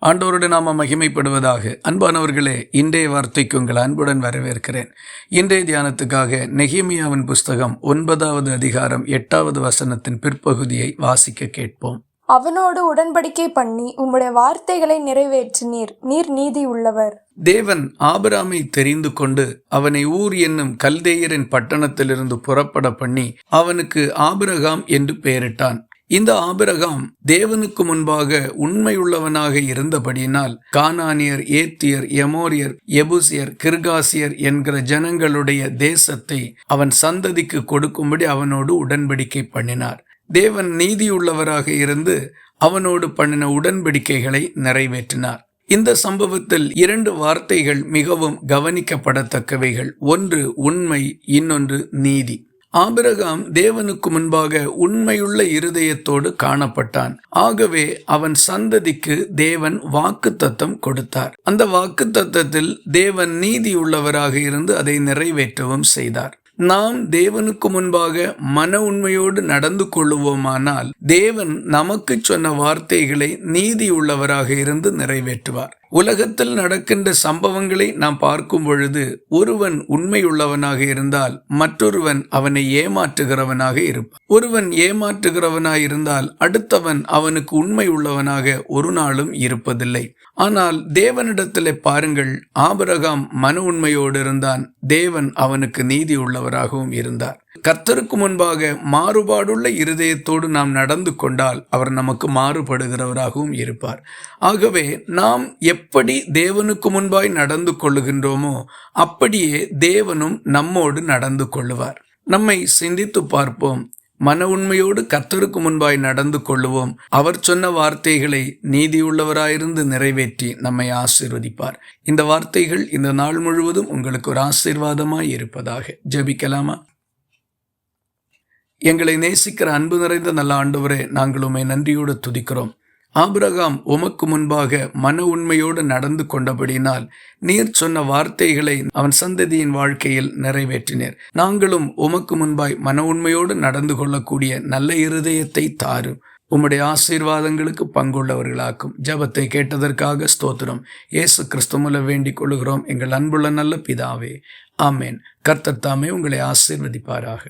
ஆண்டவருடைய நாம மகிமைப்படுவதாக. அன்பானவர்களே, இன்றைய வார்த்தைக்கு உங்கள் அன்புடன் வரவேற்கிறேன். இன்றைய தியானத்துக்காக நெகேமியாவின் புஸ்தகம் 9வது அதிகாரம் 8வது வசனத்தின் பிற்பகுதியை வாசிக்க கேட்போம். அவனோடு உடன்படிக்கை பண்ணி உம்முடைய வார்த்தைகளை நிறைவேற்றினீர், நீர் நீதி உள்ளவர். தேவன் ஆபிரகாமை தெரிந்து கொண்டு அவனை ஊர் என்னும் கல்தேயரின் பட்டணத்திலிருந்து புறப்பட பண்ணி அவனுக்கு ஆபிரகாம் என்று பெயரிட்டான். இந்த ஆபிரகாம் தேவனுக்கு முன்பாக உண்மையுள்ளவனாக இருந்தபடியினால் கானானியர், ஏத்தியர், எமோரியர், எபூசியர், கிர்காசியர் என்கிற ஜனங்களுடைய தேசத்தை அவன் சந்ததிக்கு கொடுக்கும்படி அவனோடு உடன்படிக்கை பண்ணினார். தேவன் நீதியுள்ளவராக இருந்து அவனோடு பண்ணின உடன்படிக்கைகளை நிறைவேற்றினார். இந்த சம்பவத்தில் 2 வார்த்தைகள் மிகவும் கவனிக்கப்படத்தக்கவைகள். ஒன்று உண்மை, இன்னொன்று நீதி. ஆபிரகாம் தேவனுக்கு முன்பாக உண்மையுள்ள இருதயத்தோடு காணப்பட்டான். ஆகவே அவன் சந்ததிக்கு தேவன் வாக்குத்தத்தம் கொடுத்தார். அந்த வாக்குத்தத்தத்தில் தேவன் நீதி உள்ளவராக இருந்து அதை நிறைவேற்றவும் செய்தார். நாம் தேவனுக்கு முன்பாக மன உண்மையோடு நடந்து கொள்ளுவோமானால் தேவன் நமக்கு சொன்ன வார்த்தைகளை நீதி உள்ளவராக இருந்து நிறைவேற்றுவார். உலகத்தில் நடக்கின்ற சம்பவங்களை நாம் பார்க்கும் பொழுது ஒருவன் உண்மையுள்ளவனாக இருந்தால் மற்றொருவன் அவனை ஏமாற்றுகிறவனாக இருப்பான். ஒருவன் ஏமாற்றுகிறவனாக இருந்தால் அடுத்தவன் அவனுக்கு உண்மை உள்ளவனாக ஒரு நாளும் இருப்பதில்லை. ஆனால் தேவனிடத்திலே பாருங்கள், ஆபிரகாம் மன உண்மையோடு இருந்தான். தேவன் அவனுக்கு நீதி உள்ளவராகவும் இருந்தார். கர்த்தருக்கு முன்பாக மாறுபாடுள்ள இருதயத்தோடு நாம் நடந்து கொண்டால் அவர் நமக்கு மாறுபடுகிறவராகவும் இருப்பார். ஆகவே நாம் எப்படி தேவனுக்கு முன்பாய் நடந்து கொள்ளுகின்றோமோ அப்படியே தேவனும் நம்மோடு நடந்து கொள்ளுவார். நம்மை சிந்தித்து பார்ப்போம். மன உண்மையோடு கர்த்தருக்கு முன்பாய் நடந்து கொள்ளுவோம். அவர் சொன்ன வார்த்தைகளை நீதியுள்ளவராயிருந்து நிறைவேற்றி நம்மை ஆசீர்வதிப்பார். இந்த வார்த்தைகள் இந்த நாள் முழுவதும் உங்களுக்கு ஒரு ஆசீர்வாதமாய் இருப்பதாக. ஜெபிக்கலாமா? எங்களை நேசிக்கிற அன்பு நிறைந்த நல்ல ஆண்டவரே, நாங்கள் உம்மை நன்றியோடு துதிக்கிறோம். ஆபிரகாம் உமக்கு முன்பாக மன உண்மையோடு நடந்து கொண்டபடினால் நீர் சொன்ன வார்த்தைகளை அவன் சந்ததியின் வாழ்க்கையில் நிறைவேற்றினீர். நாங்களும் உமக்கு முன்பாய் மன உண்மையோடு நடந்து கொள்ளக்கூடிய நல்ல இருதயத்தை தாரும். உம்முடைய ஆசீர்வாதங்களுக்கு பங்குள்ளவர்களாக்கும். ஜெபத்தை கேட்டதற்காக ஸ்தோத்திரம். இயேசு கிறிஸ்துவிலே வேண்டிக் கொள்கிறோம் எங்கள் அன்புள்ள நல்ல பிதாவே, ஆமேன். கர்த்தர் தாமே உங்களை ஆசீர்வதிப்பாராக.